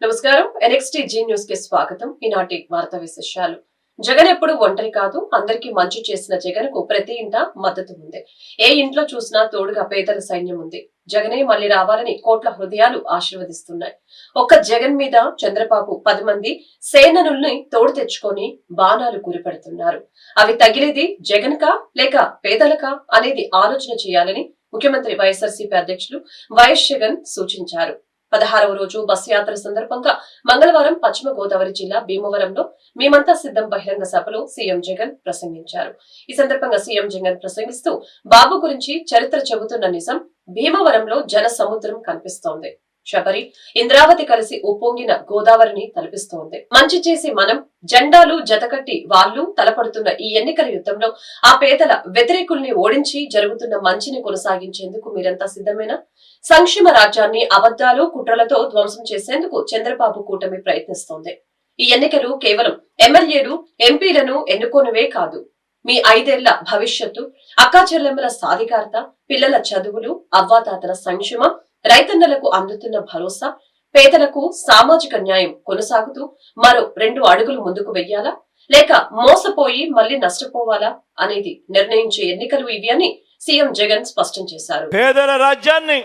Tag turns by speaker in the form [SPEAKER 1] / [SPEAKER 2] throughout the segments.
[SPEAKER 1] నమస్కారం. NXT G news కి స్వాగతం. ఈనాటి వార్తా విశేషాలు. జగన్ ఎప్పుడు ఒంటరి కాదు, అందరికీ మంచి చేసిన జగన్ కు ప్రతి ఇంట మద్దతు ఉంది. ఏ ఇంట్లో చూసినా తోడుగా పేదల సైన్యం ఉంది. జగనే మళ్లీ రావాలని కోట్ల హృదయాలు ఆశీర్వదిస్తున్నాయి. ఒక్క జగన్ మీద చంద్రబాబు 10 మంది సేననుల్ని తోడు తెచ్చుకొని బాణాలు గురిపెడుతున్నారు. అవి తగిలేది జగన్ కా లేక పేదలకా అనేది ఆలోచన చేయాలని ముఖ్యమంత్రి వైఎస్ఆర్సీపీ అధ్యక్షులు వైఎస్ జగన్ సూచించారు. 16వ రోజు బస్సు యాత్ర సందర్భంగా మంగళవారం పశ్చిమ గోదావరి జిల్లా భీమవరంలో మేమంతా సిద్ధం బహిరంగ సభలో సీఎం జగన్ ప్రసంగించారు. ఈ సందర్భంగా సీఎం జగన్ ప్రసంగిస్తూ బాబు గురించి చరిత్ర చెబుతున్న నిజం భీమవరంలో జన సముద్రం కనిపిస్తోంది. శబరి, ఇంద్రావతి కలిసి ఉప్పొంగిన గోదావరిని తలపిస్తోంది. మంచి చేసి మనం జెండాలు జతకట్టి వాళ్లు తలపడుతున్న ఈ ఎన్నికల యుద్ధంలో ఆ పేదల వ్యతిరేకుల్ని ఓడించి జరుగుతున్న మంచిని కొనసాగించేందుకు మీరంతా సిద్ధమేనా? సంక్షేమ రాజ్యాన్ని అబద్దాలు కుట్రలతో ధ్వంసం చేసేందుకు చంద్రబాబు కూటమి ప్రయత్నిస్తోంది. ఈ ఎన్నికలు కేవలం ఎమ్మెల్యేలు ఎంపీలను ఎన్నుకోనివే కాదు, మీ 5 ఏళ్ల భవిష్యత్తు, అక్కాచెల్లెమ్మల సాధికారత, పిల్లల చదువులు, అవ్వాతాతల సంక్షేమం, రైతన్నలకు అందుతున్న భరోసా, పేదలకు సామాజిక న్యాయం కొనసాగుతూ మరో 2 అడుగులు ముందుకు వెయ్యాలా లేక మోసపోయి మళ్లీ నష్టపోవాలా అనేది నిర్ణయించే ఎన్నికలు ఇవి అని సీఎం జగన్ స్పష్టం చేశారు.
[SPEAKER 2] పేదల రాజ్యాన్ని,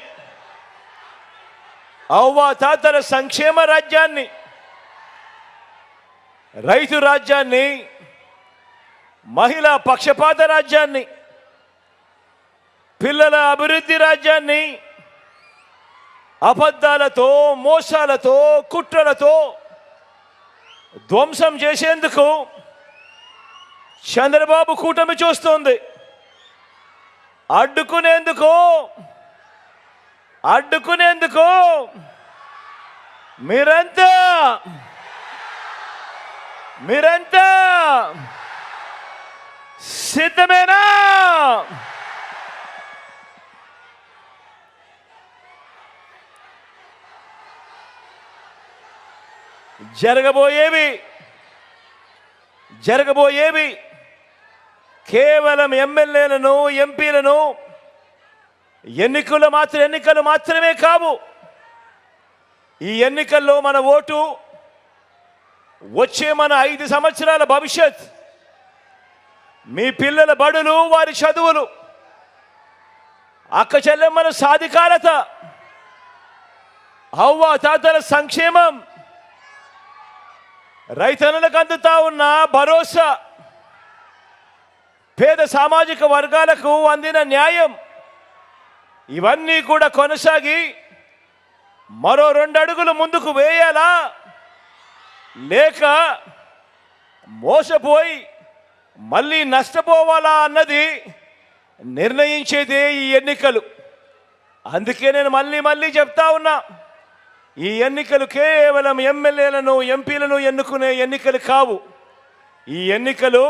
[SPEAKER 2] అవ్వాతాతల సంక్షేమ రాజ్యాన్ని, రైతు రాజ్యాన్ని, మహిళా పక్షపాత రాజ్యాన్ని, పిల్లల అభివృద్ధి రాజ్యాన్ని అబద్ధాలతో, మోసాలతో, కుట్రలతో ధ్వంసం చేసేందుకు చంద్రబాబు కూటమి చూస్తోంది. అడ్డుకునేందుకు మీరంతా సిద్ధమేనా? జరగబోయేవి కేవలం ఎమ్మెల్యేలను, ఎంపీలను ఎన్నికలు మాత్రమే కావు. ఈ ఎన్నికల్లో మన ఓటు వచ్చే మన 5 సంవత్సరాల భవిష్యత్, మీ పిల్లల బడులు, వారి చదువులు, అక్క చెల్లెమ్మల సాధికారత, అవ్వ తాతల సంక్షేమం, రైతన్నలకు అందుతా ఉన్న భరోసా, పేద సామాజిక వర్గాలకు అందిన న్యాయం, ఇవన్నీ కూడా కొనసాగి మరో 2 అడుగులు ముందుకు వేయాలా లేక మోసపోయి మళ్ళీ నష్టపోవాలా అన్నది నిర్ణయించేదే ఈ ఎన్నికలు. అందుకే నేను మళ్ళీ చెప్తా ఉన్నా, ఈ ఎన్నికలు కేవలం ఎమ్మెల్యేలను, ఎంపీలను ఎన్నుకునే ఎన్నికలు కావు. ఈ ఎన్నికలు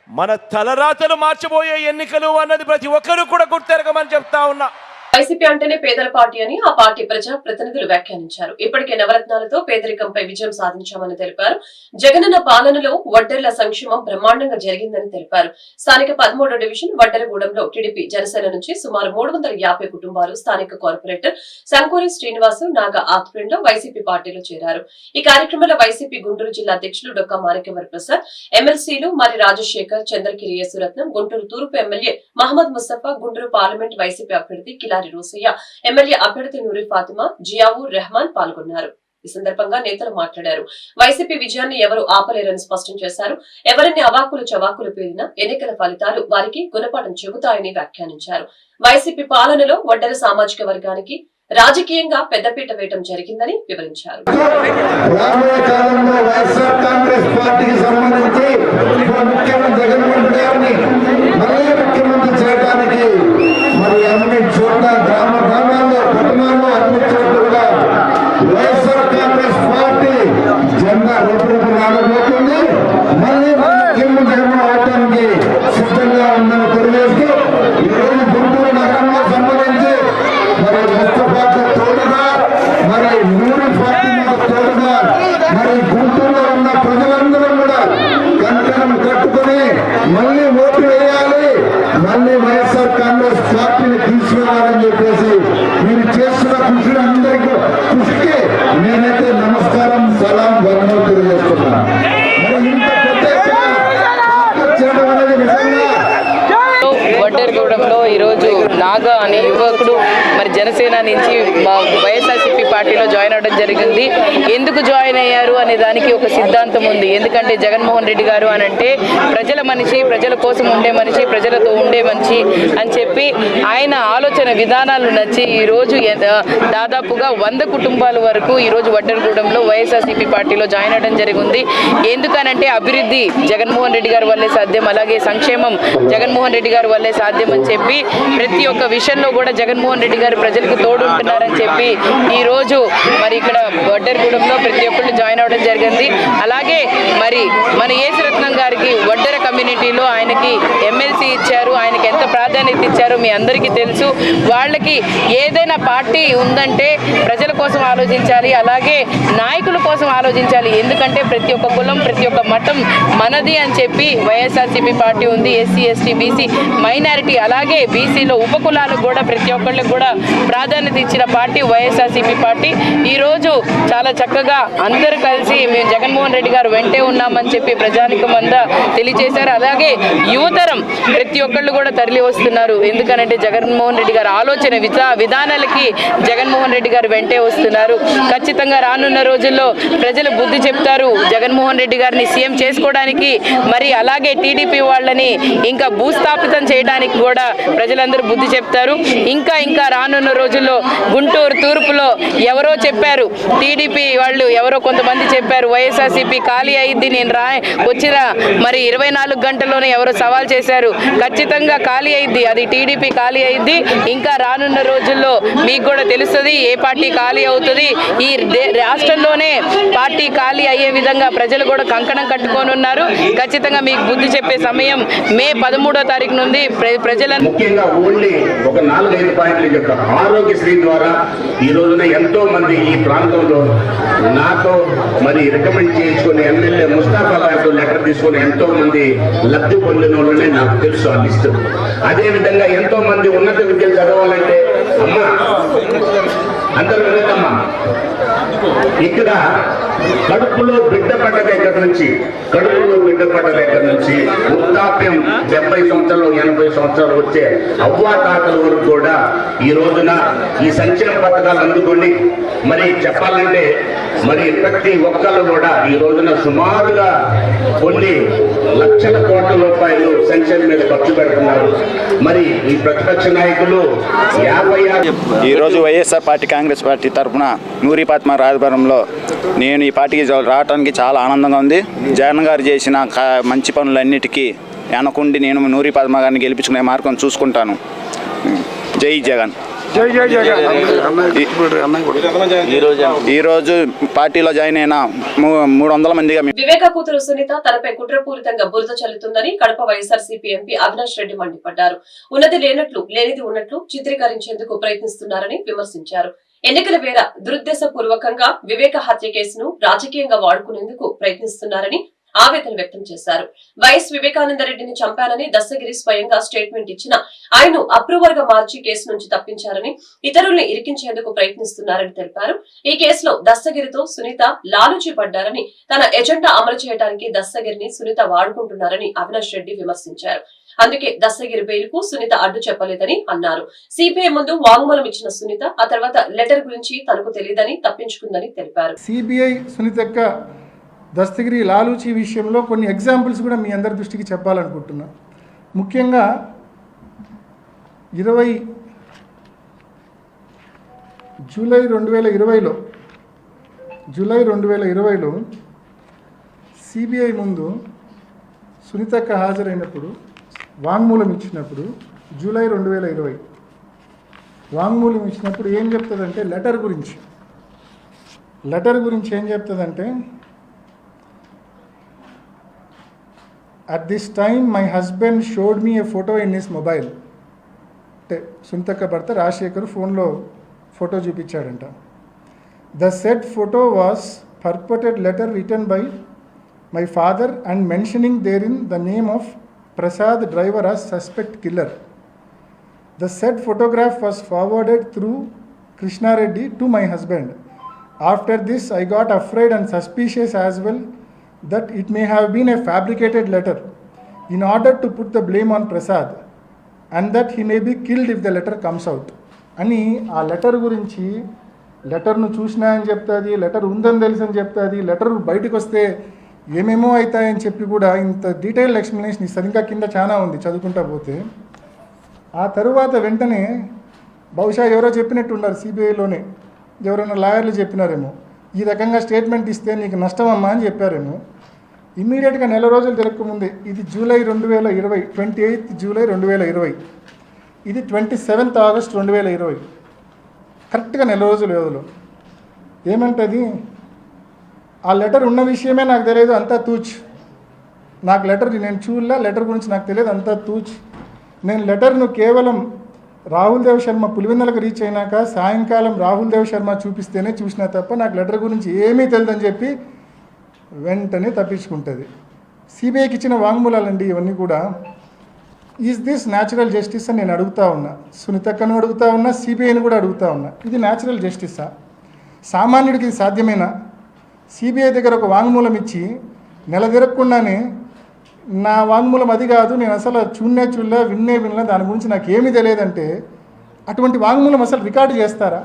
[SPEAKER 2] మన తలరాతలు మార్చబోయే ఎన్నికలు అన్నది ప్రతి ఒక్కరూ కూడా గుర్తెరగమని చెప్తా ఉన్నా.
[SPEAKER 1] వైసీపీ అంటేనే పేదల పార్టీ అని ఆ పార్టీ ప్రజా ప్రతినిధులు వ్యాఖ్యానించారు. ఇప్పటికే నవరత్నాలతో పేదరికంపై విజయం సాధించామని తెలిపారు. జగనన్న పాలనలో వడ్డెర్ల సంక్షేమం బ్రహ్మాండంగా జరిగిందని తెలిపారు. స్థానిక 13వ డివిజన్ వడ్డెరగూడెంలో టీడీపీ, జనసేన నుంచి సుమారు 350 కుటుంబాలు స్థానిక కార్పొరేటర్ సంకూరి శ్రీనివాసు నాగ ఆధ్వర్యంలో వైసీపీ పార్టీలో చేరారు. ఈ కార్యక్రమంలో వైసీపీ గుంటూరు జిల్లా అధ్యక్షులు డొక్కా మాణిక్యవర ప్రసాద్, ఎమ్మెల్సీలు మరి రాజశేఖర్, చంద్రగిరి యేసురత్నం, గుంటూరు తూర్పు ఎమ్మెల్యే మహమ్మద్ ముస్తఫా, గుంటూరు పార్లమెంట్ వైసీపీ అభ్యర్థి కిలారి రోసయ్య, ఎమ్మెల్యే అభ్యర్థి నూరి ఫాతిమా, జియావుర్ రెహమాన్ పాల్గొన్నారు. ఈ సందర్భంగా నేతలు మాట్లాడారు. వైసీపీ విజయాన్ని ఎవరు ఆపలేరని స్పష్టం చేశారు. ఎవరిని అవాకులు చవాకులు పేరినా ఎన్నికల ఫలితాలు వారికి గుణపాఠం చెబుతాయని వ్యాఖ్యానించారు. వైసీపీ పాలనలో వడ్డెర సామాజిక వర్గానికి రాజకీయంగా పెద్దపీట వేయడం జరిగిందని వివరించారు.
[SPEAKER 3] మీరు చేస్తున్న కృషికి నేనైతే నమస్కారం సలాం ధన్యవాదాలు తెలియజేస్తున్నాను. మరి ఇంత పెద్ద ఎత్తున చేయడం అనేది నిజంగా
[SPEAKER 4] వడ్డేరుగూడెంలో ఈరోజు నాగా అనే యువకుడు మరి జనసేన నుంచి వైఎస్ఆర్సీపీ పార్టీలో జాయిన్ అవ్వడం జరిగింది. ఎందుకు జాయిన్ అయ్యారు అనే దానికి ఒక సిద్ధాంతం ఉంది. ఎందుకంటే జగన్మోహన్ రెడ్డి గారు అని అంటే ప్రజల మనిషి, ప్రజల కోసం ఉండే మనిషి, ప్రజలతో ఉండే మనిషి అని చెప్పి ఆయన ఆలోచన విధానాలు నచ్చి ఈరోజు దాదాపుగా 100 కుటుంబాల వరకు ఈరోజు వడ్డేరుగూడెంలో వైఎస్ఆర్సీపీ పార్టీలో జాయిన్ అవ్వడం జరిగింది. ఎందుకనంటే అభివృద్ధి జగన్మోహన్ రెడ్డి గారి వల్లే సాధ్యం, అలాగే సంక్షేమం జగన్మోహన్ రెడ్డి గారి వల్లే సాధ్యం అని చెప్పి ప్రతి ఒక్క విషయంలో కూడా జగన్మోహన్ రెడ్డి గారు ప్రజలకు తోడుంటున్నారని చెప్పి ఈరోజు మరి ఇక్కడ వడ్డేరుగూడెంలో ప్రతి ఒక్కళ్ళు జాయిన్ అవ్వడం జరిగింది. అలాగే మరి మన యేసురత్నం గారికి వడ్డెర కమ్యూనిటీలో ఆయనకి ఎమ్మెల్సీ ఇచ్చారు. ఆయనకి ఎంత ప్రాధాన్యత ఇచ్చారో మీ అందరికీ తెలుసు. వాళ్ళకి ఏదైనా పార్టీ ఉందంటే ప్రజల కోసం ఆలోచించాలి, అలాగే నాయకుల కోసం ఆలోచించాలి. ఎందుకంటే ప్రతి ఒక్క కులం, ప్రతి ఒక్క మతం మనది అని చెప్పి వైఎస్ఆర్సీపీ పార్టీ ఉంది. ఎస్సీ, ఎస్టీ, బీసీ, మైనారిటీ, అలాగే బీసీలో ఉపకులాలకు కూడా ప్రతి ఒక్కళ్ళకి కూడా ప్రాధాన్యత ఇచ్చిన పార్టీ వైఎస్ఆర్సీపీ పార్టీ. ఈరోజు చాలా చక్కగా అందరూ కలిసి మేము జగన్మోహన్ రెడ్డి గారు వెంటే ఉన్నామని చెప్పి ప్రజానికం అంతా తెలియజేశారు. అలాగే యువతరం ప్రతి ఒక్కళ్ళు కూడా తరలి వస్తున్నారు. ఎందుకనంటే జగన్మోహన్ రెడ్డి గారు ఆలోచన విధానాలకి జగన్మోహన్ రెడ్డి గారు వెంటే వస్తున్నారు. ఖచ్చితంగా రానున్న రోజుల్లో ప్రజలు బుద్ధి చెప్తారు జగన్మోహన్ రెడ్డి గారిని సీఎం చేసుకోవడానికి. మరి అలాగే టీడీపీ వాళ్ళని ఇంకా భూస్థాపితం చేయడానికి కూడా ప్రజలందరూ బుద్ధి చెప్తారు. ఇంకా రానున్న రోజుల్లో గుంటూరు తూర్పులో ఎవరో చెప్పారు, టీడీపీ వాళ్ళు ఎవరో కొంతమంది చెప్పారు వైఎస్ఆర్సీపీ ఖాళీ అయింది, నేను వచ్చిన మరి 24 గంటల్లోనే ఎవరో సవాల్ చేశారు. ఖచ్చితంగా ఖాళీ అయింది, అది టీడీపీ ఖాళీ అయింది. ఇంకా రానున్న రోజుల్లో మీకు కూడా తెలుస్తుంది ఏ పార్టీ ఖాళీ అవుతుంది. ఈ రాష్ట్రంలోనే పార్టీ ఖాళీ అయ్యే విధంగా ప్రజలు కూడా కంకణం కట్టుకొని ఉన్నారు. ఖచ్చితంగా మీకు బుద్ధి చెప్పే సమయం మే 13వ తారీఖు నుండి ప్రజలను
[SPEAKER 5] ముఖ్యంగా ఓన్లీ ఒక 4-5 పాయింట్లు చెప్తాను. ఆరోగ్యశ్రీ ద్వారా ఈ రోజున ఎంతో మంది ఈ ప్రాంతంలో నాతో మరి రికమెండ్ చేయించుకుని ఎమ్మెల్యే ముస్తాఫా గారితో లెటర్ తీసుకుని ఎంతో మంది లబ్ధి పొందిన వాళ్ళని నాకు తెలుసు ఆ లిస్టు. అదే విధంగా ఎంతో మంది ఉన్నత విద్యలు చదవాలంటే అమ్మా అందరూ వినమ్మా, ఇక్కడ కడుపులో బిడ్డ పడ్డ దగ్గర నుంచి వృద్ధాప్యం 70 సంవత్సరాలు 80 సంవత్సరాలు వచ్చే అవ్వాతాతల వరకు కూడా ఈ రోజున ఈ సంక్షేమ పథకాలు అందుకొని మరి చెప్పాలంటే మరి ప్రతి ఒక్కళ్ళు కూడా ఈ రోజున సుమారుగా కొన్ని లక్షల కోట్ల రూపాయలు సంక్షేమం మీద ఖర్చు పెడుతున్నారు. మరి ఈ ప్రతిపక్ష నాయకులు 56
[SPEAKER 6] ఈరోజు వైఎస్ఆర్ పార్టీ కాంగ్రెస్ పార్టీ తరఫున నూరిపాత్మ రాజభవనంలో నేను ఈ పార్టీకి రావడానికి చాలా ఆనందంగా ఉంది. జగన్ గారు చేసిన మంచి పనులన్నిటికీ వెనకుండి నేను నూరిపాత్మ గారిని గెలిపించుకునే మార్గం చూసుకుంటాను. జై జగన్. ఈరోజు పార్టీలో జాయిన్ అయిన 300 మందిగా
[SPEAKER 1] వివేక కూతురు సునీత తనపై కుట్రపూరితంగా బురద చల్లుతుందని కడప వైఎస్ఆర్సీపీ ఎంపీ అవినాష్ రెడ్డి మండిపడ్డారు. ఉన్నది లేనట్లు లేనిది ఉన్నట్లు చిత్రీకరించేందుకు ప్రయత్నిస్తున్నారని విమర్శించారు. ఎన్నికల వేళ దురుద్దేశపూర్వకంగా వివేక హత్య కేసును రాజకీయంగా వాడుకునేందుకు ప్రయత్నిస్తున్నారని ఆవేదన వ్యక్తం చేశారు. వైఎస్ వివేకానందరెడ్డిని చంపానని దస్తగిరి స్వయంగా స్టేట్మెంట్ ఇచ్చిన ఆయన అప్రూవర్ గా మార్చి కేసు నుంచి తప్పించారని, ఇతరుల్ని ఇరికించేందుకు ప్రయత్నిస్తున్నారని తెలిపారు. ఈ కేసులో దస్తగిరితో సునీత లాలుచి పడ్డారని, తన ఎజెండా అమలు చేయడానికి దస్తగిరిని సునీత వాడుకుంటున్నారని అవినాష్ రెడ్డి విమర్శించారు. అందుకే దస్తగిరి బెయిల్ కు సునీత అడ్డు చెప్పలేదని అన్నారు. సిబిఐ ముందు వాంగ్మూలం ఇచ్చిన సునీత ఆ తర్వాత లెటర్ గురించి తనకు తెలియదని తప్పించుకుందని తెలిపారు.
[SPEAKER 7] సిబిఐ సునీత దస్తగిరి లాలూచి విషయంలో కొన్ని ఎగ్జాంపుల్స్ కూడా మీ అందరి దృష్టికి చెప్పాలనుకుంటున్నా. ముఖ్యంగా 20 జూలై 2020లో సిబిఐ ముందు సునీతక్క హాజరైనప్పుడు వాంగ్మూలం ఇచ్చినప్పుడు జూలై 2020 వాంగ్మూలం ఇచ్చినప్పుడు ఏం చెప్తుందంటే లెటర్ గురించి ఏం చెప్తుందంటే, at this time my husband showed me a photo in his mobile. అంటే సునీతక్క భర్త రాజశేఖర్ ఫోన్లో photo చూపించాడంట. The said photo was purported letter written by my father and mentioning therein the name of Prasad driver as suspect killer. The said photograph was forwarded through Krishna Reddy to my husband. After this, I got afraid and suspicious as well that it may have been a fabricated letter in order to put the blame on Prasad and that he may be killed if the letter comes out. అని ఆ letter గురించి, లెటర్ను చూసినా అని చెప్తుంది, letter ఉందని తెలుసు అని చెప్తుంది, లెటర్ బయటకు వస్తే ఏమేమో అవుతాయని చెప్పి కూడా ఇంత డీటెయిల్డ్ ఎక్స్ప్లెనేషన్ ఇస్తుంది. ఇంకా కింద చాలా ఉంది చదువుకుంటా పోతే. ఆ తరువాత వెంటనే బహుశా ఎవరో చెప్పినట్టున్నారు, సిబిఐలోనే ఎవరైనా లాయర్లు చెప్పినారేమో, ఈ రకంగా స్టేట్మెంట్ ఇస్తే నీకు నష్టమమ్మా అని చెప్పారేమో. ఇమ్మీడియట్గా నెల రోజులు తిరగకముందే, ఇది జూలై 2020, 28 జూలై 2020, ఇది 27 ఆగస్ట్ 2020, కరెక్ట్గా నెల రోజుల వ్యవధిలో ఏమంటుంది, ఆ లెటర్ ఉన్న విషయమే నాకు తెలియదు, అంతా తూచ్. నాకు లెటర్ నేను చూడలే, లెటర్ గురించి నాకు తెలియదు, అంతా తూచ్. నేను లెటర్ను కేవలం రాహుల్ దేవ్ శర్మ పులివెందులకు రీచ్ అయినాక సాయంకాలం రాహుల్ దేవ్ శర్మ చూపిస్తేనే చూసినా తప్ప నాకు లెటర్ గురించి ఏమీ తెలియదని చెప్పి వెంటనే తప్పించుకుంటుంది. సిబిఐకి ఇచ్చిన వాంగ్మూలాలండి ఇవన్నీ కూడా. ఈజ్ దిస్ న్యాచురల్ జస్టిస్ అని నేను అడుగుతా ఉన్నా, సునీతక్కను అడుగుతా ఉన్నా, సిబిఐని కూడా అడుగుతా ఉన్నా. ఇది న్యాచురల్ జస్టిసా? సామాన్యుడికి ఇది సాధ్యమేనా? సిబిఐ దగ్గర ఒక వాంగ్మూలం ఇచ్చి నెల తిరగకుండానే నా వాంగ్మూలం అది కాదు, నేను అసలు చూడలే వినలే, దాని గురించి నాకు ఏమీ తెలియదంటే అటువంటి వాంగ్మూలం అసలు రికార్డు చేస్తారా?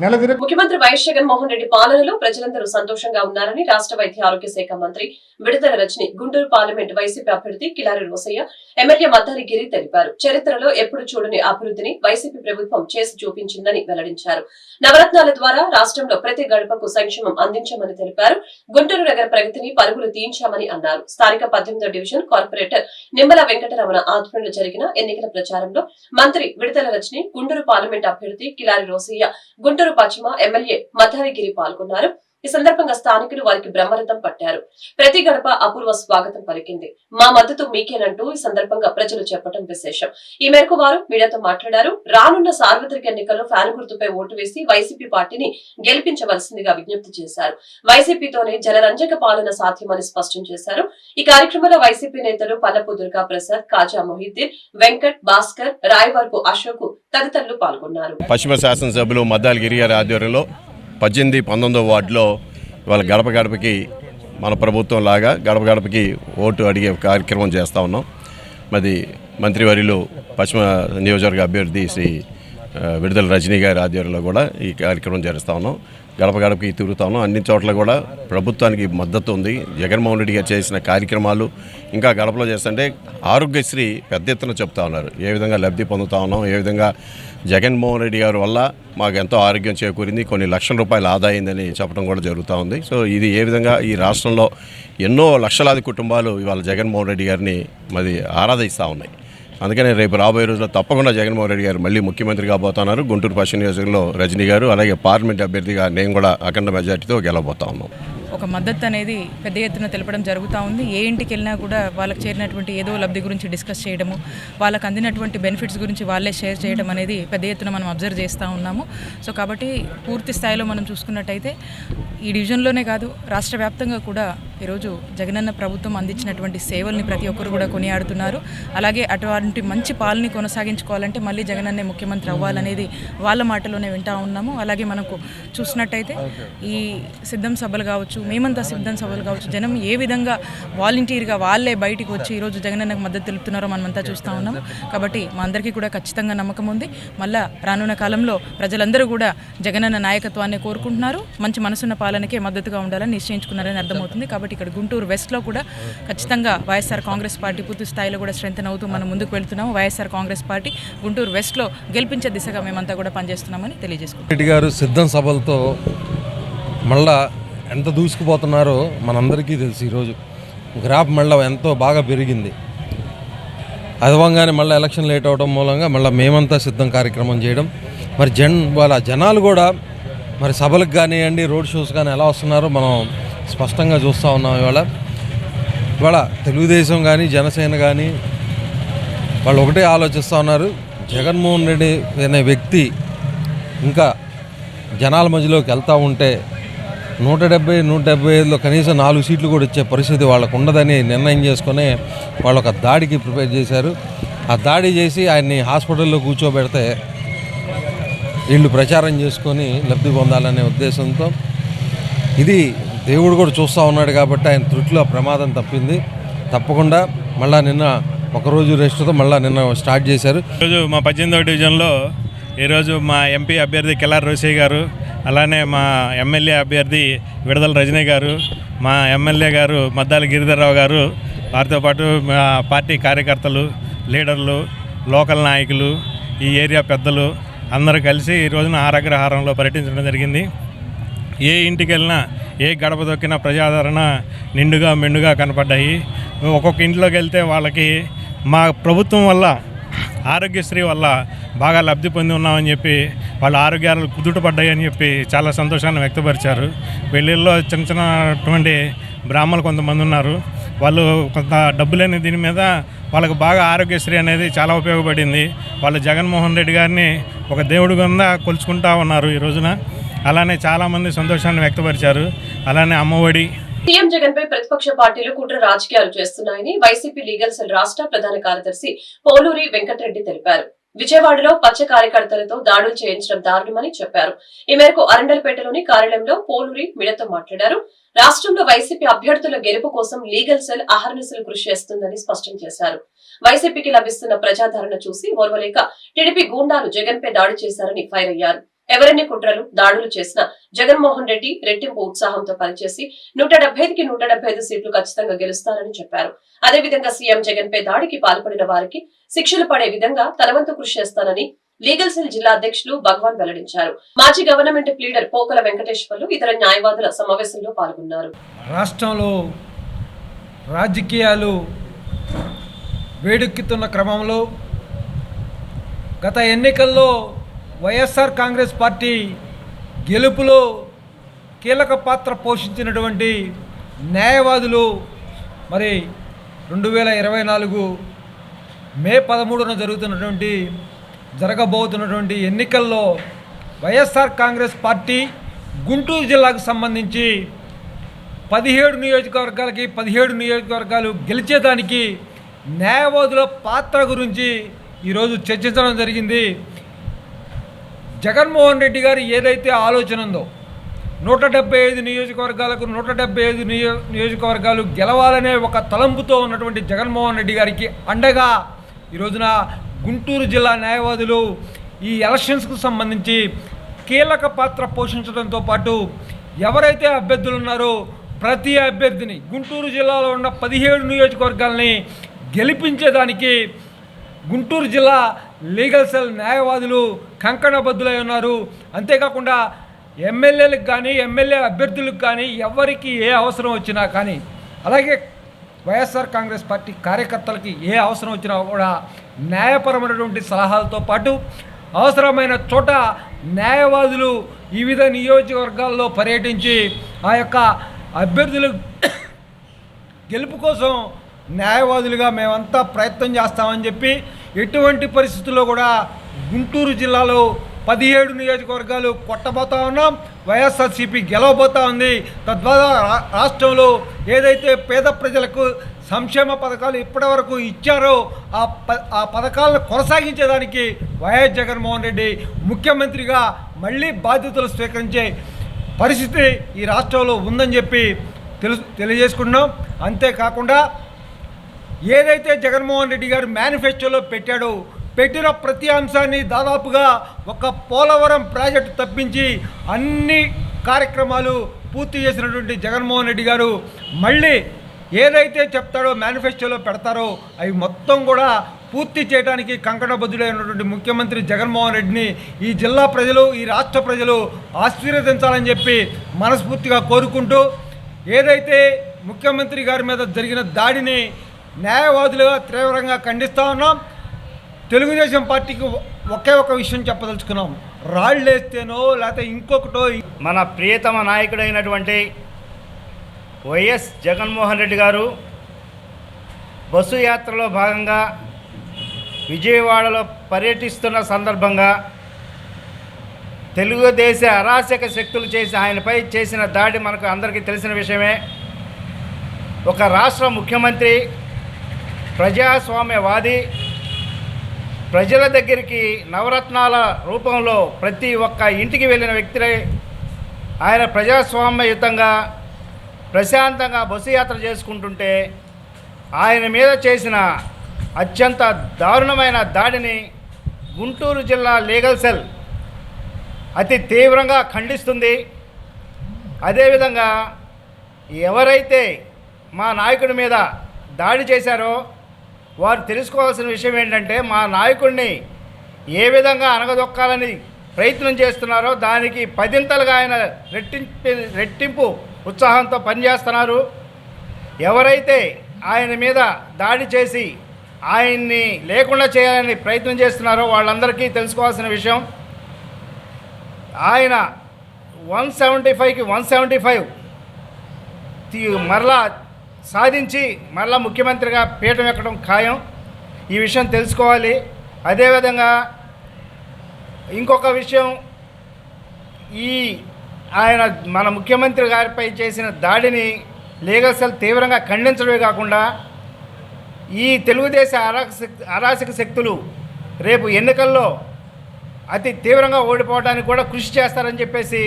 [SPEAKER 7] నెల తిరగ
[SPEAKER 1] ముఖ్యమంత్రి వైఎస్ జగన్మోహన్ రెడ్డి పాలనలో ప్రజలందరూ సంతోషంగా ఉన్నారని రాష్ట్ర వైద్య ఆరోగ్య శాఖ మంత్రి విడుదల రజని గుంటూరు పార్లమెంట్ వైసీపీ అభ్యర్థి కిలారి రోసయ్య, ఎమ్మెల్యే మద్దాలి గిరి తెలిపారు. చరిత్రలో ఎప్పుడు చూడని అభివృద్ధిని వైసీపీ ప్రభుత్వం చేసి చూపించిందని వెల్లడించారు. నవరత్నాల ద్వారా రాష్ట్రంలో ప్రతి గడపకు సంక్షేమం అందించామని తెలిపారు. గుంటూరు నగర ప్రగతిని పరుగులు తీయించామని అన్నారు. స్థానిక 18వ డివిజన్ కార్పొరేటర్ నిమ్మల వెంకటరమణ ఆధ్వర్యంలో జరిగిన ఎన్నికల ప్రచారంలో మంత్రి విడుదల రజని, గుంటూరు పార్లమెంట్ అభ్యర్థి కిలారి రోసయ్య, గుంటూరు పశ్చిమ ఎమ్మెల్యే మద్దాలి గిరి పాల్గొన్నారు. ఈ సందర్భంగా స్థానికులు వారికి బ్రహ్మరథం పట్టారు. ప్రతి గడప అపూర్వ స్వాగతం పలికింది. మా మద్దతు మీకేనంటూ ఈ సందర్భంగా ప్రజలు చెప్పడం విశేషం. ఈ మేరకు వారు మీడియాతో మాట్లాడారు. రానున్న సార్వత్రిక ఎన్నికల్లో ఫ్యాన్ గుర్తుపై ఓటు వేసి వైసీపీ పార్టీని గెలిపించవలసిందిగా విజ్ఞప్తి చేశారు. వైసీపీతోనే జనరంజక పాలన సాధ్యమని స్పష్టం చేశారు. ఈ కార్యక్రమంలో వైసీపీ నేతలు పల్లపు దుర్గా ప్రసాద్, కాజా మొహిద్దీన్, వెంకట్, భాస్కర్, రాయవరపు అశోక్ తదితరులు పాల్గొన్నారు.
[SPEAKER 8] పశ్చిమ శాసనసభ్యులు మద్దాలి గిరి గారి ఆధ్వర్యంలో 18, 19వ వార్డులో ఇవాళ గడప గడపకి మన ప్రభుత్వం లాగా గడప గడపకి ఓటు అడిగే కార్యక్రమం చేస్తూ ఉన్నాం. మరి మంత్రివర్యులు పశ్చిమ నియోజకవర్గ అభ్యర్థి శ్రీ విడుదల రజనీ గారి ఆధ్వర్యంలో కూడా ఈ కార్యక్రమం చేస్తూ ఉన్నాం. గడప గడపకి తిరుగుతా ఉన్నాం. అన్ని చోట్ల కూడా ప్రభుత్వానికి మద్దతు ఉంది. జగన్మోహన్ రెడ్డి గారు చేసిన కార్యక్రమాలు ఇంకా గడపలో చేస్తుంటే ఆరోగ్యశ్రీ పెద్ద ఎత్తున చెప్తా ఉన్నారు. ఏ విధంగా లబ్ధి పొందుతా ఉన్నాం, ఏ విధంగా జగన్మోహన్ రెడ్డి గారి వల్ల మాకు ఎంతో ఆరోగ్యం చేకూరింది, కొన్ని లక్షల రూపాయలు ఆదా అయిందని చెప్పడం కూడా జరుగుతూ ఉంది. సో ఇది ఏ విధంగా ఈ రాష్ట్రంలో ఎన్నో లక్షలాది కుటుంబాలు ఇవాళ జగన్మోహన్ రెడ్డి గారిని మరి ఆరాధిస్తూ ఉన్నాయి. అందుకనే రేపు రాబోయే రోజుల్లో తప్పకుండా జగన్మోహన్ రెడ్డి గారు మళ్ళీ ముఖ్యమంత్రి కాబోతున్నారు. గుంటూరు పశ్చిమ నియోజకవర్గంలో రజనీ గారు, అలాగే పార్లమెంట్ అభ్యర్థిగా నేను కూడా అఖండ మెజార్టీతో గెలవబోతా ఉన్నాం.
[SPEAKER 9] ఒక మద్దతు అనేది పెద్ద ఎత్తున తెలపడం జరుగుతూ ఉంది. ఏ ఇంటికి వెళ్ళినా కూడా వాళ్ళకి చేరినటువంటి ఏదో లబ్ధి గురించి డిస్కస్ చేయడము, వాళ్ళకి అందినటువంటి బెనిఫిట్స్ గురించి వాళ్ళే షేర్ చేయడం అనేది పెద్ద ఎత్తున మనం అబ్జర్వ్ చేస్తూ ఉన్నాము. సో కాబట్టి పూర్తి స్థాయిలో మనం చూసుకున్నట్టయితే ఈ డివిజన్లోనే కాదు రాష్ట్ర వ్యాప్తంగా కూడా ఈరోజు జగనన్న ప్రభుత్వం అందించినటువంటి సేవల్ని ప్రతి ఒక్కరు కూడా కొనియాడుతున్నారు. అలాగే అటువంటి మంచి పాలన కొనసాగించుకోవాలంటే మళ్ళీ జగనన్నే ముఖ్యమంత్రి అవ్వాలనేది వాళ్ళ మాటలోనే వింటూ ఉన్నాము. అలాగే మనకు చూసినట్టయితే ఈ సిద్ధం సభలు కావచ్చు, మేమంతా సిద్ధం సభలు కావచ్చు, జనం ఏ విధంగా వాలంటీర్గా వాళ్ళే బయటికి వచ్చి ఈరోజు జగనన్నకు మద్దతు తెలుపుతున్నారో మనమంతా చూస్తూ ఉన్నాము. కాబట్టి మా అందరికీ కూడా ఖచ్చితంగా నమ్మకం ఉంది. మళ్ళా రానున్న కాలంలో ప్రజలందరూ కూడా జగనన్న నాయకత్వాన్ని కోరుకుంటున్నారు. మంచి మనసున్న పాలనకే మద్దతుగా ఉండాలని నిశ్చయించుకున్నారని అర్థమవుతుంది. కాబట్టి ఇక్కడ గుంటూరు వెస్ట్లో కూడా ఖచ్చితంగా వైఎస్ఆర్ కాంగ్రెస్ పార్టీ పూర్తి స్థాయిలో కూడా స్ట్రెంథెన్ అవుతూ మనం ముందుకు వెళ్తున్నాము. వైఎస్ఆర్ కాంగ్రెస్ పార్టీ గుంటూరు వెస్ట్లో గెలిపించే దిశగా మేమంతా కూడా పనిచేస్తున్నామని తెలియజేసుకుంటాం.
[SPEAKER 10] రెడ్డి గారు సిద్ధం సభలతో మళ్ళా ఎంత దూసుకుపోతున్నారో మనందరికీ తెలుసు. ఈరోజు గ్రాఫ్ మళ్ళీ ఎంతో బాగా పెరిగింది. అదవంగానే మళ్ళీ ఎలక్షన్ లేట్ అవడం మూలంగా మళ్ళీ మేమంతా సిద్ధం కార్యక్రమం చేయడం, మరి వాళ్ళ జనాలు కూడా మరి సభలకు కానివ్వండి, రోడ్ షోస్ కానీ ఎలా వస్తున్నారో మనం స్పష్టంగా చూస్తూ ఉన్నాం. ఇవాళ తెలుగుదేశం కానీ జనసేన కానీ వాళ్ళు ఒకటే ఆలోచిస్తూ ఉన్నారు, జగన్మోహన్ రెడ్డి అనే వ్యక్తి ఇంకా జనాల మధ్యలోకి వెళ్తూ ఉంటే 170, 175లో కనీసం 4 సీట్లు కూడా ఇచ్చే పరిస్థితి వాళ్ళకు ఉండదని నిర్ణయం చేసుకొని వాళ్ళు ఒక దాడికి ప్రిపేర్ చేశారు. ఆ దాడి చేసి ఆయన్ని హాస్పిటల్లో కూర్చోబెడితే వీళ్ళు ప్రచారం చేసుకొని లబ్ధి పొందాలనే ఉద్దేశంతో ఇది దేవుడు కూడా చూస్తూ ఉన్నాడు కాబట్టి ఆయన త్రుటిలో ప్రమాదం తప్పింది. తప్పకుండా మళ్ళీ నిన్న ఒకరోజు రెస్ట్తో మళ్ళీ నిన్న స్టార్ట్ చేశారు.
[SPEAKER 11] ఈరోజు మా 18వ డివిజన్లో ఈరోజు మా ఎంపీ అభ్యర్థి కెలార్ రోసయ్య గారు, అలానే మా ఎమ్మెల్యే అభ్యర్థి విడదల రజనీ గారు, మా ఎమ్మెల్యే గారు మద్దాల గిరిధర్రావు గారు, వారితో పాటు మా పార్టీ కార్యకర్తలు, లీడర్లు, లోకల్ నాయకులు, ఈ ఏరియా పెద్దలు అందరూ కలిసి ఈ రోజున ఆరగ్రహారంలో పర్యటించడం జరిగింది. ఏ ఇంటికి వెళ్ళినా, ఏ గడప దొక్కినా ప్రజాదరణ నిండుగా మెండుగా కనపడ్డాయి. ఒక్కొక్క ఇంట్లోకి వెళ్తే వాళ్ళకి మా ప్రభుత్వం వల్ల, ఆరోగ్యశ్రీ వల్ల బాగా లబ్ధి పొంది ఉన్నామని చెప్పి, వాళ్ళ ఆరోగ్యాలు కుదుటపడ్డాయి అని చెప్పి చాలా సంతోషాన్ని వ్యక్తపరిచారు. పెళ్ళిళ్ళలో చిన్న చిన్నటువంటి బ్రాహ్మణులు కొంతమంది ఉన్నారు, వాళ్ళు కొంత డబ్బు లేని దీని మీద వాళ్ళకు బాగా ఆరోగ్యశ్రీ అనేది చాలా ఉపయోగపడింది. వాళ్ళు జగన్మోహన్ రెడ్డి గారిని ఒక దేవుడి కింద కొలుచుకుంటా ఉన్నారు ఈ రోజున. అలానే చాలామంది సంతోషాన్ని వ్యక్తపరిచారు. అలానే అమ్మఒడి.
[SPEAKER 1] సీఎం జగన్ పై ప్రతిపక్ష పార్టీలు కుట్ర రాజకీయాలు చేస్తున్నాయని వైసీపీ లీగల్ సెల్ రాష్ట్ర ప్రధాన కార్యదర్శి పోలూరి వెంకటరెడ్డి తెలిపారు. విజయవాడలో పచ్చ కార్యకర్తలతో దాడులు చేయించడం దారుణమని చెప్పారు. ఈ మేరకు అరండల్పేటలోని కార్యాలయంలో పోలూరి మీడియాతో మాట్లాడారు. రాష్ట్రంలో వైసీపీ అభ్యర్థుల గెలుపు కోసం లీగల్ సెల్ అహర్నిశలు కృషి చేస్తుందని స్పష్టం చేశారు. వైసీపీకి లభిస్తున్న ప్రజాదరణ చూసి ఓర్వలేక టీడీపీ గూండాలు జగన్ పై దాడి చేశారని ఫైర్ అయ్యారు. ఎవరెన్ని కుట్రలు, దాడులు చేసినా జగన్మోహన్ రెడ్డి రెట్టింపు ఉత్సాహంతో పనిచేసి 175కి 175 సీట్లు ఖచ్చితంగా గెలుస్తారని చెప్పారు. అదేవిధంగా సీఎం జగన్ పై దాడికి పాల్పడిన వారికి శిక్షలు పడే విధంగా తనవంతు కృషి చేస్తానని లీగల్ సెల్ జిల్లా అధ్యక్షులు భగవాన్ వెల్లడించారు. మాజీ గవర్నమెంట్ లీడర్ పోకల వెంకటేశ్వర్లు ఇతర న్యాయవాదుల సమావేశంలో పాల్గొన్నారు.
[SPEAKER 12] రాష్ట్రంలో రాజకీయాలు వేడెక్కుతున్న క్రమంలో గత ఎన్నికల్లో వైఎస్ఆర్ కాంగ్రెస్ పార్టీ గెలుపులో కీలక పాత్ర పోషించినటువంటి న్యాయవాదులు మరి 2024 మే 13న జరగబోతున్నటువంటి ఎన్నికల్లో వైఎస్ఆర్ కాంగ్రెస్ పార్టీ గుంటూరు జిల్లాకు సంబంధించి 17 నియోజకవర్గాలకి 17 నియోజకవర్గాలు గెలిచేదానికి న్యాయవాదుల పాత్ర గురించి ఈరోజు చర్చించడం జరిగింది. జగన్మోహన్ రెడ్డి గారు ఏదైతే ఆలోచన ఉందో 175 నియోజకవర్గాలకు 175 నియోజకవర్గాలు గెలవాలనే ఒక తలంపుతో ఉన్నటువంటి జగన్మోహన్ రెడ్డి గారికి అండగా ఈ రోజున గుంటూరు జిల్లా న్యాయవాదులు ఈ ఎలక్షన్స్కు సంబంధించి కీలక పాత్ర పోషించడంతో పాటు ఎవరైతే అభ్యర్థులు ఉన్నారో ప్రతి అభ్యర్థిని గుంటూరు జిల్లాలో ఉన్న 17 నియోజకవర్గాలని గెలిపించేదానికి గుంటూరు జిల్లా లీగల్ సెల్ న్యాయవాదులు కంకణబద్దులై ఉన్నారు. అంతేకాకుండా ఎమ్మెల్యేలకు కానీ ఎమ్మెల్యే అభ్యర్థులకు కానీ ఎవరికి ఏ అవసరం వచ్చినా కానీ, అలాగే వైఎస్ఆర్ కాంగ్రెస్ పార్టీ కార్యకర్తలకి ఏ అవసరం వచ్చినా కూడా న్యాయపరమైనటువంటి సలహాలతో పాటు అవసరమైన చోట న్యాయవాదులు వివిధ నియోజకవర్గాల్లో పర్యటించి ఆ యొక్క అభ్యర్థుల గెలుపు కోసం న్యాయవాదులుగా మేమంతా ప్రయత్నం చేస్తామని చెప్పి ఎటువంటి పరిస్థితుల్లో కూడా గుంటూరు జిల్లాలో 17 నియోజకవర్గాలు కొట్టబోతా ఉన్నాం. వైఎస్ఆర్సీపీ గెలవబోతా ఉంది. తద్వారా రాష్ట్రంలో ఏదైతే పేద ప్రజలకు సంక్షేమ పథకాలు ఇప్పటివరకు ఇచ్చారో ఆ పథకాలను కొనసాగించేదానికి వైఎస్ జగన్మోహన్ రెడ్డి ముఖ్యమంత్రిగా మళ్ళీ బాధ్యతలు స్వీకరించే పరిస్థితి ఈ రాష్ట్రంలో ఉందని చెప్పి తెలియజేసుకున్నాం. అంతేకాకుండా ఏదైతే జగన్మోహన్ రెడ్డి గారు మేనిఫెస్టోలో పెట్టిన ప్రతి అంశాన్ని దాదాపుగా ఒక పోలవరం ప్రాజెక్టు తప్పించి అన్ని కార్యక్రమాలు పూర్తి చేసినటువంటి జగన్మోహన్ రెడ్డి గారు మళ్ళీ ఏదైతే చెప్తాడో మేనిఫెస్టోలో పెడతారో అవి మొత్తం కూడా పూర్తి చేయడానికి కంకణబద్ధుడైనటువంటి ముఖ్యమంత్రి జగన్మోహన్ రెడ్డిని ఈ జిల్లా ప్రజలు, ఈ రాష్ట్ర ప్రజలు ఆశీర్వదించాలని చెప్పి మనస్ఫూర్తిగా కోరుకుంటూ, ఏదైతే ముఖ్యమంత్రి గారి మీద జరిగిన దాడిని న్యాయవాదులుగా తీవ్రంగా ఖండిస్తూ ఉన్నాం. తెలుగుదేశం పార్టీకి ఒకే ఒక విషయం చెప్పదలుచుకున్నాం. రాళ్ళు వేస్తేనో లేకపోతే ఇంకొకటో
[SPEAKER 13] మన ప్రియతమ నాయకుడైనటువంటి వైఎస్ జగన్మోహన్ రెడ్డి గారు బస్సు యాత్రలో భాగంగా విజయవాడలో పర్యటిస్తున్న సందర్భంగా తెలుగుదేశ అరాచక శక్తులు చేసి ఆయనపై చేసిన దాడి మనకు అందరికీ తెలిసిన విషయమే. ఒక రాష్ట్ర ముఖ్యమంత్రి, ప్రజాస్వామ్యవాది, ప్రజల దగ్గరికి నవరత్నాల రూపంలో ప్రతి ఒక్క ఇంటికి వెళ్ళిన వ్యక్తి ఆయన ప్రజాస్వామ్యయుతంగా ప్రశాంతంగా బస్సు యాత్ర చేసుకుంటుంటే ఆయన మీద చేసిన అత్యంత దారుణమైన దాడిని గుంటూరు జిల్లా లీగల్ సెల్ అతి తీవ్రంగా ఖండిస్తుంది. అదేవిధంగా ఎవరైతే మా నాయకుడి మీద దాడి చేశారో వారు తెలుసుకోవాల్సిన విషయం ఏంటంటే, మా నాయకుడిని ఏ విధంగా అణగదొక్కాలని ప్రయత్నం చేస్తున్నారో దానికి పదింతలుగా ఆయన రెట్టింపు ఉత్సాహంతో పనిచేస్తున్నారు. ఎవరైతే ఆయన మీద దాడి చేసి ఆయన్ని లేకుండా చేయాలని ప్రయత్నం చేస్తున్నారో వాళ్ళందరికీ తెలుసుకోవాల్సిన విషయం, ఆయన 175కి 175 మరలా సాధించి మరలా ముఖ్యమంత్రిగా పీఠం ఎక్కడం ఖాయం. ఈ విషయం తెలుసుకోవాలి. అదేవిధంగా ఇంకొక విషయం, ఆయన మన ముఖ్యమంత్రి గారిపై చేసిన దాడిని లీగల్ సెల్ తీవ్రంగా ఖండించడమే కాకుండా ఈ తెలుగుదేశ అరాచక శక్తులు రేపు ఎన్నికల్లో అతి తీవ్రంగా ఓడిపోవడానికి కూడా కృషి చేస్తారని చెప్పేసి.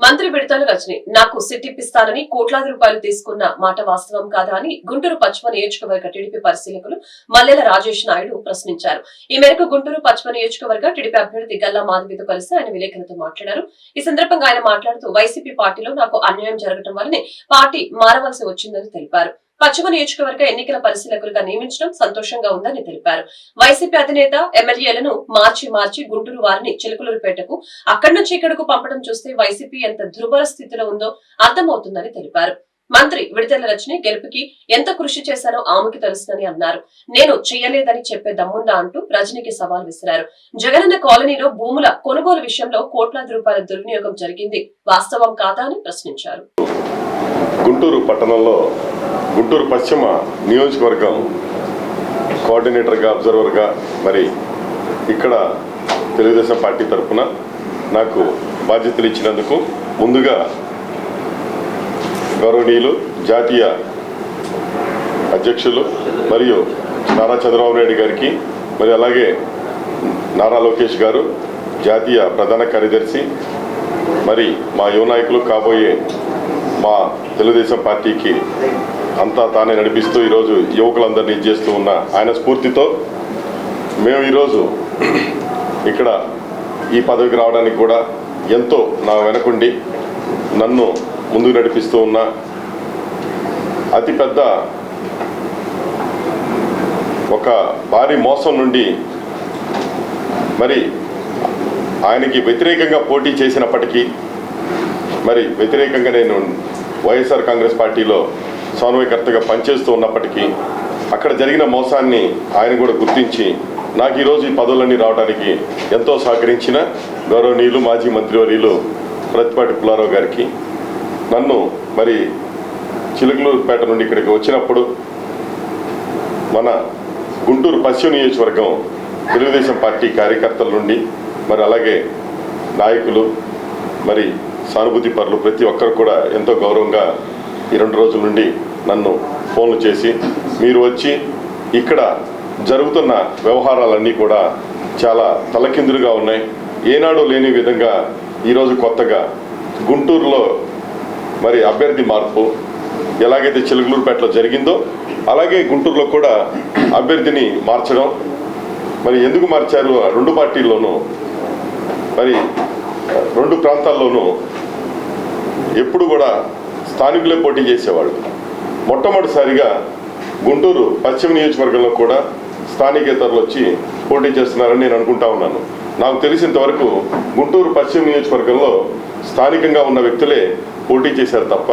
[SPEAKER 1] మంత్రి విడతల రజని నాకు సిట్ ఇప్పిస్తానని కోట్లాది రూపాయలు తీసుకున్న మాట వాస్తవం కాదా అని గుంటూరు పశ్చిమ నియోజకవర్గ టీడీపీ పరిశీలకులు మల్లెల రాజేష్ నాయుడు ప్రశ్నించారు. ఈ మేరకు గుంటూరు పశ్చిమ నియోజకవర్గ టీడీపీ అభ్యర్థి గల్లా మాధవితో కలిసి ఆయన విలేకరులతో మాట్లాడారు. ఈ సందర్భంగా ఆయన మాట్లాడుతూ వైసీపీ పార్టీలో నాకు అన్యాయం జరగడం వల్లనే పార్టీ మారవలసి వచ్చిందని తెలిపారు. పశ్చిమ నియోజకవర్గ ఎన్నికల పరిశీలకులుగా నియమించడం సంతోషంగా ఉందని తెలిపారు. వైసీపీ అధినేత ఎమ్మెల్యేలను మార్చి గుంటూరు వారిని చిలుకలూరుపేటకు అక్కడి నుంచి ఇక్కడకు పంపడం చూస్తే వైసీపీ ఎంత దుర్భర స్థితిలో ఉందో అర్థమవుతుందని తెలిపారు. మంత్రి విడతల రజని గెలుపుకి ఎంత కృషి చేశానో ఆమెకి తెలుసునని అన్నారు. నేను చేయలేదని చెప్పే దమ్ముందా అంటూ రజనీకి సవాల్ విసిరారు. జగనన్న కాలనీలో భూముల కొనుగోలు విషయంలో కోట్లాది రూపాయల దుర్వినియోగం జరిగింది వాస్తవం కాదా అని ప్రశ్నించారు.
[SPEAKER 14] గుంటూరు పట్టణంలో గుంటూరు పశ్చిమ నియోజకవర్గం కోఆర్డినేటర్గా అబ్జర్వర్గా మరి ఇక్కడ తెలుగుదేశం పార్టీ తరఫున నాకు బాధ్యతలు ఇచ్చినందుకు ముందుగా గౌరవనీయులు జాతీయ అధ్యక్షులు మరియు నారా చంద్రబాబు నాయుడు గారికి, మరి అలాగే నారా లోకేష్ గారు జాతీయ ప్రధాన కార్యదర్శి, మరి మా యువ నాయకులు కాబోయే మా తెలుగుదేశం పార్టీకి అంతా తానే నడిపిస్తూ ఈరోజు యువకులందరినీ చేస్తూ ఉన్న ఆయన స్ఫూర్తితో మేము ఈరోజు ఇక్కడ ఈ పదవికి రావడానికి కూడా ఎంతో నా వెనకుండి నన్ను ముందుకు నడిపిస్తూ ఉన్న అతిపెద్ద ఒక భారీ మోసం నుండి మరి ఆయనకి వ్యతిరేకంగా పోటీ చేసినప్పటికీ మరి వ్యతిరేకంగా నేను వైఎస్ఆర్ కాంగ్రెస్ పార్టీలో సమన్వయకర్తగా పనిచేస్తూ ఉన్నప్పటికీ అక్కడ జరిగిన మోసాన్ని ఆయన కూడా గుర్తించి నాకు ఈరోజు ఈ పదవులన్నీ రావడానికి ఎంతో సహకరించిన గౌరవనీయులు మాజీ మంత్రివర్యులు ప్రతిపాటి పుల్లారావు గారికి, నన్ను మరి చిలుకలూరుపేట నుండి ఇక్కడికి వచ్చినప్పుడు మన గుంటూరు పశ్చిమ నియోజకవర్గం తెలుగుదేశం పార్టీ కార్యకర్తల నుండి మరి అలాగే నాయకులు మరి సానుభూతి పరులు ప్రతి ఒక్కరు కూడా ఎంతో గౌరవంగా ఈ 2 రోజుల నుండి నన్ను ఫోన్లు చేసి మీరు వచ్చి ఇక్కడ జరుగుతున్న వ్యవహారాలన్నీ కూడా చాలా తలకిందులుగా ఉన్నాయి, ఏనాడు లేని విధంగా ఈరోజు కొత్తగా గుంటూరులో మరి అభ్యర్థి మార్పు ఎలాగైతే చిలుకలూరుపేటలో జరిగిందో అలాగే గుంటూరులో కూడా అభ్యర్థిని మార్చడం, మరి ఎందుకు మార్చారు? 2 పార్టీల్లోనూ మరి 2 ప్రాంతాల్లోనూ ఎప్పుడు కూడా స్థానికులే పోటీ చేసేవాళ్ళు. మొట్టమొదటిసారిగా గుంటూరు పశ్చిమ నియోజకవర్గంలో కూడా స్థానికేతరులు వచ్చి పోటీ చేస్తున్నారని నేను అనుకుంటా ఉన్నాను. నాకు తెలిసినంతవరకు గుంటూరు పశ్చిమ నియోజకవర్గంలో స్థానికంగా ఉన్న వ్యక్తులే పోటీ చేశారు తప్ప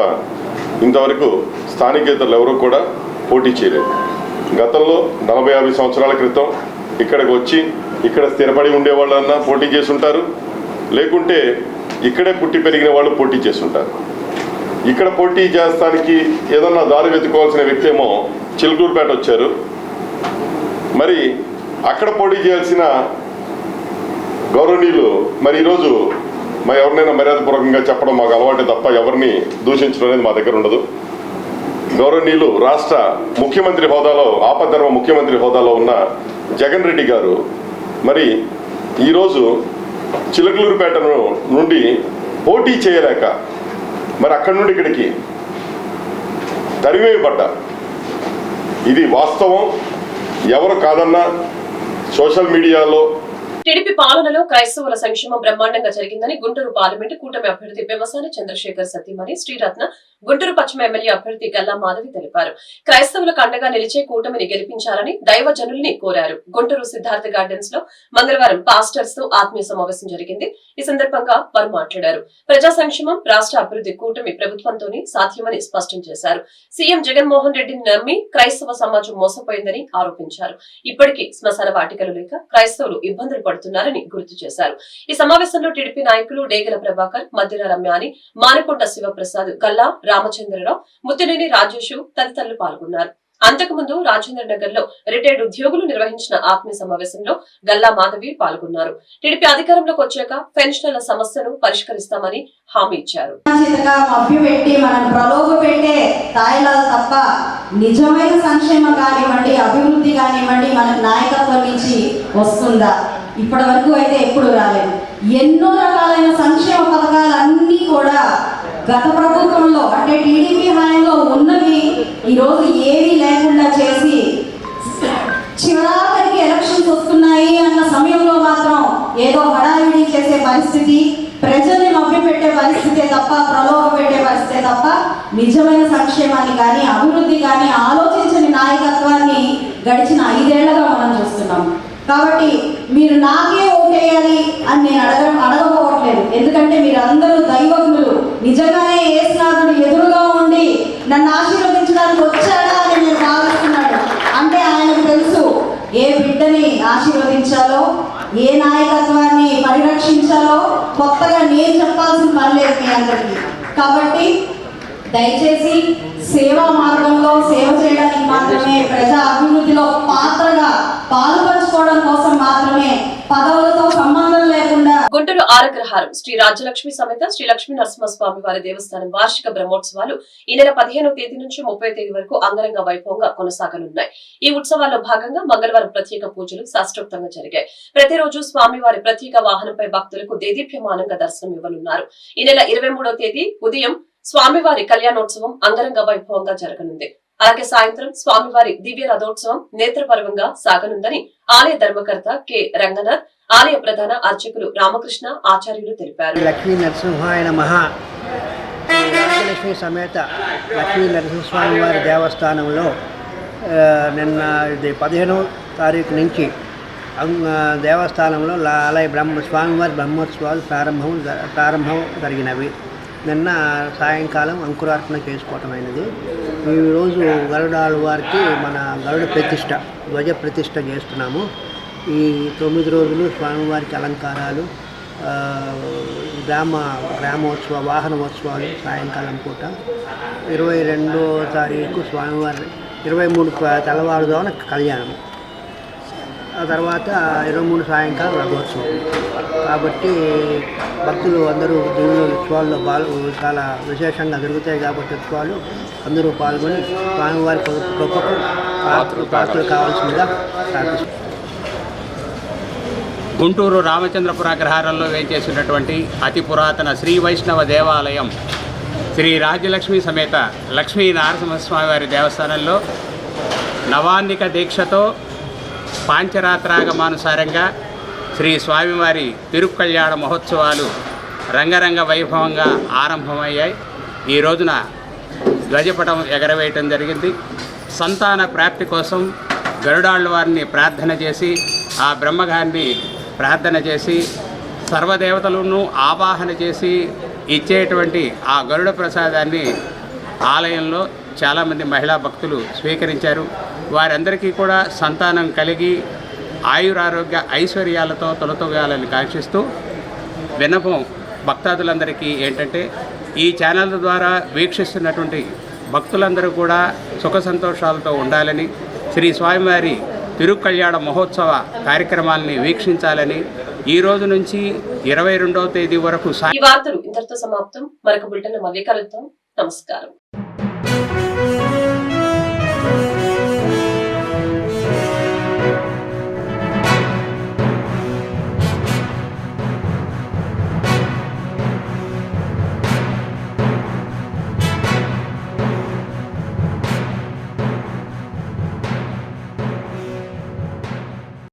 [SPEAKER 14] ఇంతవరకు స్థానికేతరులు ఎవరూ కూడా పోటీ చేయలేదు. గతంలో 40-50 సంవత్సరాల క్రితం ఇక్కడికి వచ్చి ఇక్కడ స్థిరపడి ఉండేవాళ్ళన్నా పోటీ చేసి ఉంటారు, లేకుంటే ఇక్కడే పుట్టి పెరిగిన వాళ్ళు పోటీ చేస్తుంటారు. ఇక్కడ పోటీ చేస్తానికి ఏదన్నా దారి వెతుకోవాల్సిన వ్యక్తి ఏమో చిలుకలూరుపేట వచ్చారు, మరి అక్కడ పోటీ చేయాల్సిన గౌరవనీయులు మరి ఈరోజు మరి ఎవరినైనా మర్యాదపూర్వకంగా చెప్పడం మాకు అలవాటే తప్ప ఎవరిని దూషించడం అనేది మా దగ్గర ఉండదు. గౌరవనీయులు రాష్ట్ర ముఖ్యమంత్రి హోదాలో ఆపద్ధర్మ ముఖ్యమంత్రి హోదాలో ఉన్న జగన్ రెడ్డి గారు మరి ఈరోజు చిలుకలూరుపేట నుండి పోటీ చేయలేక మరి అక్కడి నుండి ఇక్కడికి తరివేయబడ్డా. ఇది వాస్తవం, ఎవరు కాదన్నా. సోషల్ మీడియాలో
[SPEAKER 1] టీడీపీ పాలనలో క్రైస్తవుల సంక్షేమం బ్రహ్మాండంగా జరిగిందని గుంటూరు పార్లమెంటు కూటమి అభ్యర్థి పెమ్మసాని చంద్రశేఖర్ సతీమణి శ్రీరత్న, గుంటూరు పశ్చిమ ఎమ్మెల్యే అభ్యర్థి గల్లా మాధవి తెలిపారు. క్రైస్తవులకు అండగా నిలిచే కూటమిని గెలిపించాలని దైవజనుల్ని కోరారు. గుంటూరు సిద్ధార్థ గార్డెన్స్ లో మంగళవారం పాస్టర్స్ తో ఆత్మీయ సమావేశం జరిగింది. ఈ సందర్భంగా వారు మాట్లాడారు. ప్రజా సంక్షేమం, రాష్ట్ర అభివృద్ధి కూటమి ప్రభుత్వంతోనే సాధ్యమని స్పష్టం చేశారు. సీఎం జగన్మోహన్ రెడ్డిని నమ్మి క్రైస్తవ సమాజం మోసపోయిందని ఆరోపించారు. ఇప్పటికీ శ్మశాన వాటికలు లేక క్రైస్తవులు ఇబ్బందులు పడుతున్నారని గుర్తు చేశారు. ఈ సమావేశంలో టీడీపీ నాయకులు డేగల ప్రభాకర్, మధ్యల రమ్యాని, మానకొండ శివప్రసాద్, గల్లా రామచంద్రరావు, ముత్తినేని రాజేష్ తదితరులు పాల్గొన్నారు. అంతకుముందు రాజేంద్ర నగర్ లో రిటైర్డ్ ఉద్యోగులు నిర్వహించిన ఆత్మీయ సమావేశంలో గల్లా మాధవి పాల్గొన్నారు. టీడీపీ అధికారంలోకి వచ్చాక పెన్షన్ల సమస్యను పరిష్కరిస్తామని హామీ ఇచ్చారు.
[SPEAKER 15] నిజమైన సంక్షేమం కానివ్వండి, అభివృద్ధి కానివ్వండి మన నాయకత్వం నుంచి వస్తుందా? ఇప్పటి వరకు అయితే ఎప్పుడు రాలేదు. ఎన్నో రకాలైన సంక్షేమ పథకాలన్నీ కూడా గత ప్రభుత్వంలో అంటే టీడీపీ హయాంలో ఉన్నవి ఈరోజు ఏమీ లేకుండా చేసి చివరాఖరికి ఎలక్షన్స్ వస్తున్నాయి అన్న సమయంలో మాత్రం ఏదో హడావిడి చేసే పరిస్థితి, ప్రజల్ని మభ్యపెట్టే పరిస్థితే తప్ప, ప్రలోభ పెట్టే పరిస్థితే తప్ప నిజమైన సంక్షేమాన్ని కానీ అభివృద్ధి కానీ ఆలోచించని నాయకత్వాన్ని గడిచిన 5 ఏళ్లుగా మనం చూస్తున్నాం. కాబట్టి మీరు నాకే ఓటేయాలి అని నేను అడగబోవట్లేదు. ఎందుకంటే మీరు అందరూ దైవజ్ఞులు. నిజంగానే యేసునాథుడు ఎదురుగా ఉండి నన్ను ఆశీర్వదించడానికి వచ్చాడా అని నేను భావిస్తున్నాడు. అంటే ఆయనకు తెలుసు ఏ బిడ్డని ఆశీర్వదించాలో, ఏ నాయకత్వాన్ని పరిరక్షించాలో కొత్తగా నేను చెప్పాల్సిన పని లేదు మీ అందరికీ. కాబట్టి దయచేసి సేవా మార్గంలో సేవ చేయడానికి మాత్రమే, ప్రజా అభివృద్ధిలో పాత్రగా పాల్పంచుకోవడం కోసం మాత్రమే, పదవులతో సంబంధం లేకుండా.
[SPEAKER 1] గుంటూరు ఆరగ్రహారం శ్రీ రాజ్యలక్ష్మి సమేత శ్రీ లక్ష్మీ నరసింహస్వామి వారి దేవస్థానం వార్షిక బ్రహ్మోత్సవాలు ఈ నెల 15వ తేదీ నుంచి 30వ తేదీ వరకు అంగరంగ వైభవంగా కొనసాగనున్నాయి. ఈ ఉత్సవాల్లో భాగంగా మంగళవారం ప్రత్యేక పూజలు శాస్త్రోక్తంగా జరిగాయి. ప్రతిరోజు స్వామివారి ప్రత్యేక వాహనంపై భక్తులకు దేదీప్యమానంగా దర్శనం ఇవ్వనున్నారు. ఈ నెల 23వ తేదీ ఉదయం స్వామివారి కళ్యాణోత్సవం అంగరంగ వైభవంగా జరగనుంది. అలాగే సాయంత్రం స్వామివారి దివ్య రథోత్సవం నేత్రపర్వంగా సాగనుందని ఆలయ ధర్మకర్త కె రంగనాథ్, ఆలయ ప్రధాన అర్చకులు రామకృష్ణ ఆచార్యులు తెలిపారు.
[SPEAKER 16] లక్ష్మీ నరసింహాయ నమః. రాజలక్ష్మి సమేత లక్ష్మీ నరసింహస్వామి వారి దేవస్థానంలో నిన్న 15వ తారీఖు నుంచి దేవస్థానంలో ఆలయ స్వామివారి బ్రహ్మోత్సవాలు ప్రారంభం జరిగినవి. నిన్న సాయంకాలం అంకురార్పణ చేసుకోవటమైనది. ఈరోజు గరుడాళ్ళ వారికి మన గరుడ ప్రతిష్ట, ధ్వజ ప్రతిష్ట చేస్తున్నాము. ఈ 9 రోజులు స్వామివారికి అలంకారాలు, గ్రామోత్సవ వాహనోత్సవాలు సాయంకాలం పూట. 22వ తారీఖు స్వామివారి 23 తెల్లవారుజామున కళ్యాణం, ఆ తర్వాత 23 సాయంకాలం రథోత్సవం. కాబట్టి భక్తులు అందరూ దేవుని ఉత్సవాల్లో చాలా విశేషంగా జరుగుతాయి. కాబట్టి ఉత్సవాలు అందరూ పాల్గొని స్వామివారి కృపకు పాత్రలు కావాల్సిందిగా ప్రార్థిస్తున్నాం.
[SPEAKER 17] గుంటూరు రామచంద్రపుర అగ్రహారంలో వేంచేసినటువంటి అతి పురాతన శ్రీ వైష్ణవ దేవాలయం శ్రీ రాజ్యలక్ష్మి సమేత లక్ష్మీ నరసింహస్వామి వారి దేవస్థానంలో నవాన్నిక దీక్షతో పాంచరాత్రాగమానుసారంగా శ్రీ స్వామివారి తిరుకళ్యాణ మహోత్సవాలు రంగరంగ వైభవంగా ఆరంభమయ్యాయి. ఈ రోజున ధ్వజపటం ఎగరవేయటం జరిగింది. సంతాన ప్రాప్తి కోసం గరుడాళ్ళ వారిని ప్రార్థన చేసి, ఆ బ్రహ్మగారిని ప్రార్థన చేసి, సర్వదేవతలను ఆవాహన చేసి ఇచ్చేటువంటి ఆ గరుడ ప్రసాదాన్ని ఆలయంలో చాలామంది మహిళా భక్తులు స్వీకరించారు. వారందరికీ కూడా సంతానం కలిగి ఆయురారోగ్య ఐశ్వర్యాలతో తొలతొగాలని కాంక్షిస్తూ విన్నపం భక్తాదులందరికీ ఏంటంటే, ఈ ఛానల్ ద్వారా వీక్షిస్తున్నటువంటి భక్తులందరూ కూడా సుఖ సంతోషాలతో ఉండాలని, శ్రీ స్వామివారి తిరుకళ్యాణ మహోత్సవ కార్యక్రమాలని వీక్షించాలని ఈ రోజు నుంచి 22వ తేదీ వరకు.
[SPEAKER 1] ఈ వార్తలు ఇంతటితో సమాప్తం. మరొక బులెటిన్ మళ్ళీ కలుద్దాం. నమస్కారం.